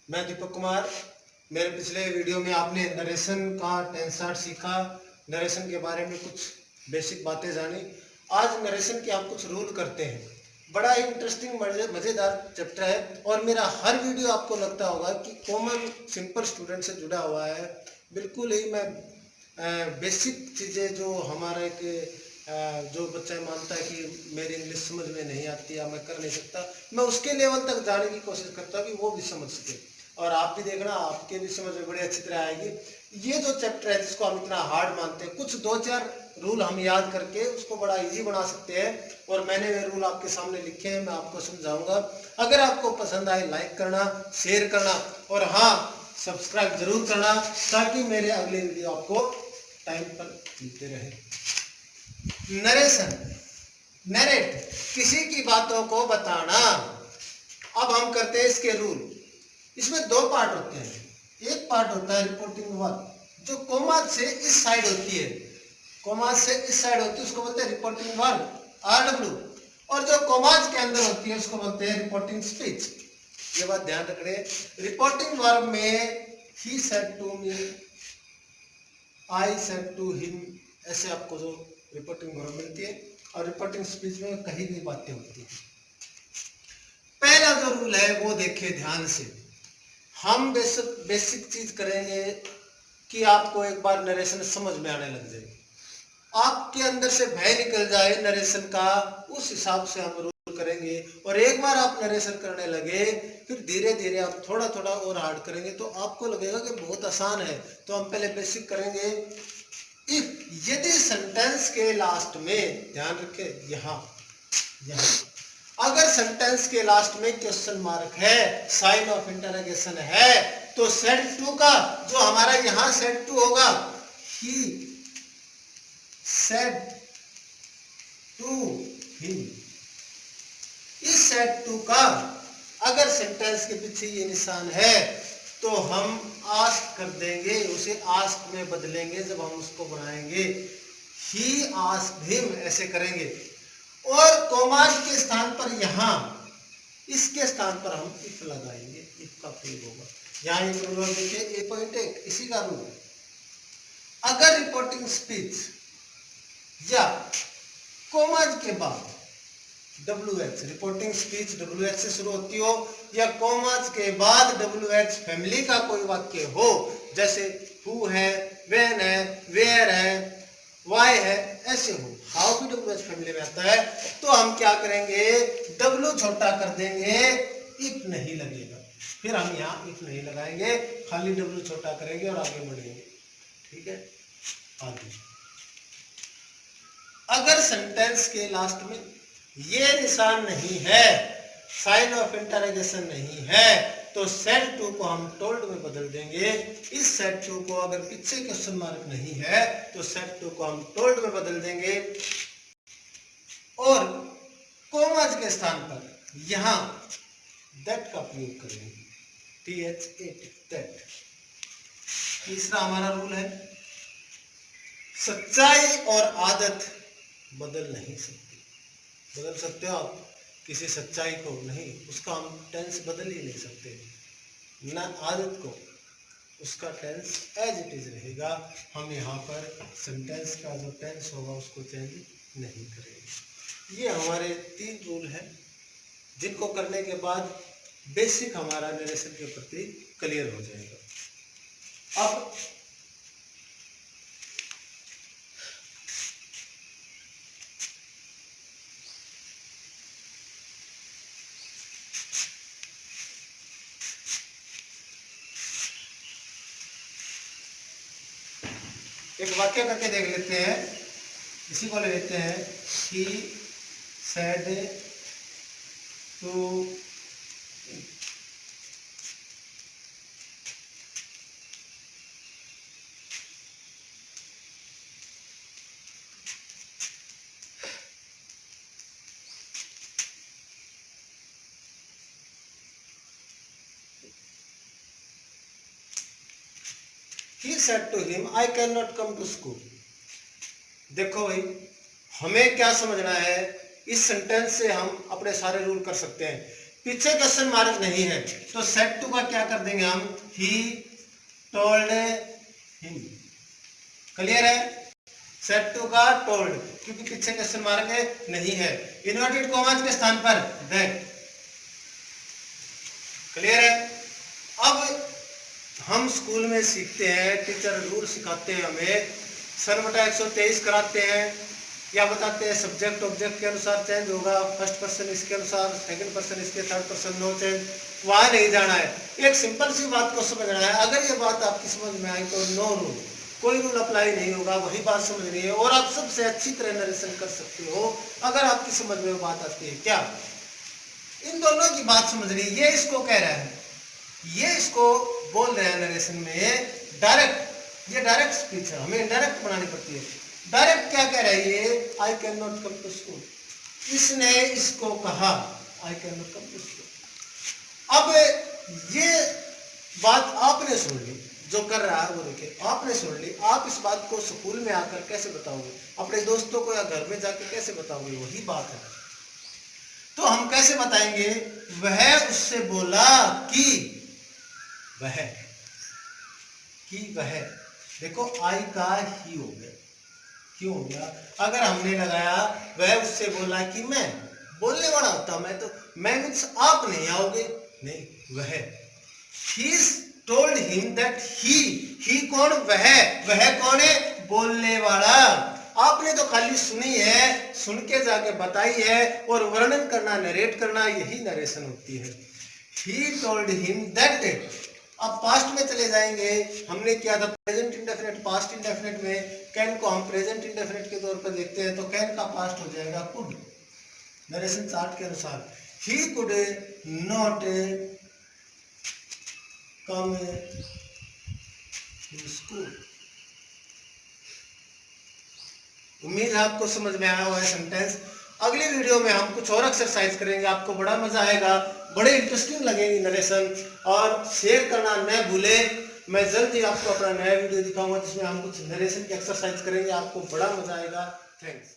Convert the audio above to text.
मैं दीपक कुमार। मेरे पिछले वीडियो में आपने नरेशन का टेंस आर्ट सीखा, नरेशन के बारे में कुछ बेसिक बातें जानी। आज नरेशन के हम कुछ रूल करते हैं। बड़ा ही इंटरेस्टिंग मज़ेदार चैप्टर है और मेरा हर वीडियो आपको लगता होगा कि कॉमन सिंपल स्टूडेंट से जुड़ा हुआ है। बिल्कुल ही मैं बेसिक चीज़ें जो हमारा एक जो बच्चा मानता है कि मेरी इंग्लिश समझ में नहीं आती या मैं कर नहीं सकता, मैं उसके लेवल तक जाने की कोशिश करता हूँ कि वो भी समझ सके। और आप भी देखना, आपके भी समझ में बड़ी अच्छी तरह आएगी। ये जो चैप्टर है जिसको हम इतना हार्ड मानते हैं, कुछ 2-4 रूल हम याद करके उसको बड़ा इजी बना सकते हैं। और मैंने वे रूल आपके सामने लिखे हैं, मैं आपको समझाऊंगा। अगर आपको पसंद आए लाइक करना, शेयर करना और हाँ, सब्सक्राइब जरूर करना ताकि मेरे अगले वीडियो आपको टाइम पर मिलते रहे। नरेशन, नरेट, किसी की बातों को बताना। अब हम करते हैं इसके रूल। इसमें 2 पार्ट होते हैं। एक पार्ट होता है रिपोर्टिंग वर्ब, जो कोमा से इस साइड होती है, कोमा से इस साइड होती है, उसको बोलते हैं रिपोर्टिंग वर्ब RW। और जो कोमाज के अंदर होती है उसको बोलते हैं रिपोर्टिंग स्पीच। ये बात ध्यान रखने। रिपोर्टिंग वर्ब में ही said to me, I said to him, ऐसे आपको जो रिपोर्टिंग वर्ब मिलती है। और रिपोर्टिंग स्पीच में कही भी बातें होती हैं। पहला जो रूल है वो देखिए ध्यान से। हम बेसिक चीज करेंगे कि आपको एक बार नरेशन समझ में आने लग जाए, आपके अंदर से भय निकल जाए नरेशन का, उस हिसाब से हम रूल करेंगे। और एक बार आप नरेशन करने लगे, फिर धीरे धीरे आप थोड़ा थोड़ा और हार्ड करेंगे तो आपको लगेगा कि बहुत आसान है। तो हम पहले बेसिक करेंगे। इफ, यदि सेंटेंस के लास्ट में, ध्यान रखें यहाँ अगर सेंटेंस के लास्ट में क्वेश्चन मार्क है, साइन ऑफ इंटरोगेशन है, तो सेड टू का जो हमारा यहां सेड टू होगा, ही सेड टू हिम, इस सेड टू का अगर सेंटेंस के पीछे ये निशान है तो हम आस्क कर देंगे, उसे आस्क में बदलेंगे। जब हम उसको बनाएंगे ही आस्क्ड हिम, ऐसे करेंगे। और कोमाज के स्थान पर यहां, इसके स्थान पर हम इफ लगाएंगे, इफ का प्रयोग होगा। यहां एक रूल देखिए, ए पॉइंट एक, इसी का रूल है। अगर रिपोर्टिंग स्पीच या कोमाज के बाद WH, रिपोर्टिंग स्पीच WH से शुरू होती हो या कोमाज के बाद WH फैमिली का कोई वाक्य हो, जैसे हु है, व्हेन है, वेयर है, वाई है, ऐसे हो, हाउ भी WH फैमिली में आता है, तो हम क्या करेंगे, W छोटा कर देंगे, इफ नहीं लगेगा। फिर हम यहाँ इफ नहीं लगाएंगे, खाली W छोटा करेंगे और आगे बढ़ेंगे। ठीक है, आगे। अगर सेंटेंस के लास्ट में ये निशान नहीं है, साइन ऑफ इंटरोगेशन नहीं है, तो सेड टू को हम टोल्ड में बदल देंगे। इस सेड टू को अगर पीछे क्वेश्चन मार्क नहीं है तो सेड टू को हम टोल्ड में बदल देंगे। और कोमाज के स्थान पर यहां दैट का प्रयोग करेंगे, TH8, दैट। तीसरा हमारा रूल है, सच्चाई और आदत बदल नहीं सकती। बदल सकते हो आप किसी सच्चाई को? नहीं, उसका हम टेंस बदल ही नहीं सकते। ना आदत को, उसका टेंस एज इट इज रहेगा। हम यहाँ पर सेंटेंस का जो टेंस होगा उसको चेंज नहीं करेंगे। ये हमारे 3 रूल हैं जिनको करने के बाद बेसिक हमारा नरेशन के प्रति क्लियर हो जाएगा। अब एक वाक्य करके देख लेते हैं। इसी को ले लेते हैं, he said to, he said to him, I cannot come to school। देखो भाई, हमें क्या समझना है, इस सेंटेंस से हम अपने सारे रूल कर सकते हैं। पीछे क्वेश्चन मार्क नहीं है तो सेड टू का क्या कर देंगे हम, ही टोल्ड हिम। क्लियर है, सेड टू का टोल्ड, क्योंकि पीछे क्वेश्चन मार्क है नहीं है। इन्वर्टेड कॉमास के स्थान पर दैट। क्लियर है। अब हम स्कूल में सीखते हैं, टीचर रूल सिखाते हैं हमें, सन बटा 123 कराते हैं या बताते हैं सब्जेक्ट ऑब्जेक्ट के अनुसार चेंज होगा, फर्स्ट पर्सन इसके अनुसार, सेकंड पर्सन इसके, थर्ड पर्सन नो चेंज। वहां नहीं जाना है, एक सिंपल सी बात को समझना है। अगर ये बात आपकी समझ में आई तो नो रूल, कोई रूल अप्लाई नहीं होगा, वही बात समझनी है और आप सबसे अच्छी तरह नरेशन कर सकते हो अगर आपकी समझ में बात आती है। क्या इन दोनों की बात समझनी है। ये इसको कह रहा है, ये इसको बोल रहे हैं नरेशन में डायरेक्ट, ये डायरेक्ट स्पीच है, हमें इनडायरेक्ट बनानी पड़ती है। डायरेक्ट क्या कह रहा है ये, I cannot come to school, इसने इसको कहा I cannot come to school. अब ये बात आपने सुन ली, जो कर रहा है वो देखिए आपने सुन ली, आप इस बात को स्कूल में आकर कैसे बताओगे, अपने दोस्तों को या घर में जाकर कैसे बताओगे, वही बात है। तो हम कैसे बताएंगे, वह उससे बोला कि वह देखो आई का ही हो गया, क्यों हो गया, अगर हमने लगाया वह उससे बोला कि मैं, बोलने वाला होता मैं, तो मैं मीन्स आप नहीं आओगे, नहीं वह, he told him that he कौन, वह कौन है, बोलने वाला। आपने तो खाली सुनी है, सुन के जाके बताई है और वर्णन करना, नरेट करना, यही नरेशन होती है। He told him that. अब पास्ट में चले जाएंगे, हमने किया था प्रेजेंट इंडेफिनिट, पास्ट इंडेफिनिट में कैन को हम प्रेजेंट इंडेफिनिट के तौर पर देखते हैं, तो कैन का पास्ट हो जाएगा कुड, नरेशन चार्ट के अनुसार। He could not come to school. उम्मीद है आपको समझ में आया हुआ है सेंटेंस। अगली वीडियो में हम कुछ और एक्सरसाइज करेंगे, आपको बड़ा मजा आएगा, बड़े इंटरेस्टिंग लगेंगी नरेशन। और शेयर करना न भूले, मैं जल्द ही आपको अपना नया वीडियो दिखाऊंगा जिसमें हम कुछ नरेशन की एक्सरसाइज करेंगे, आपको बड़ा मजा आएगा। थैंक्स।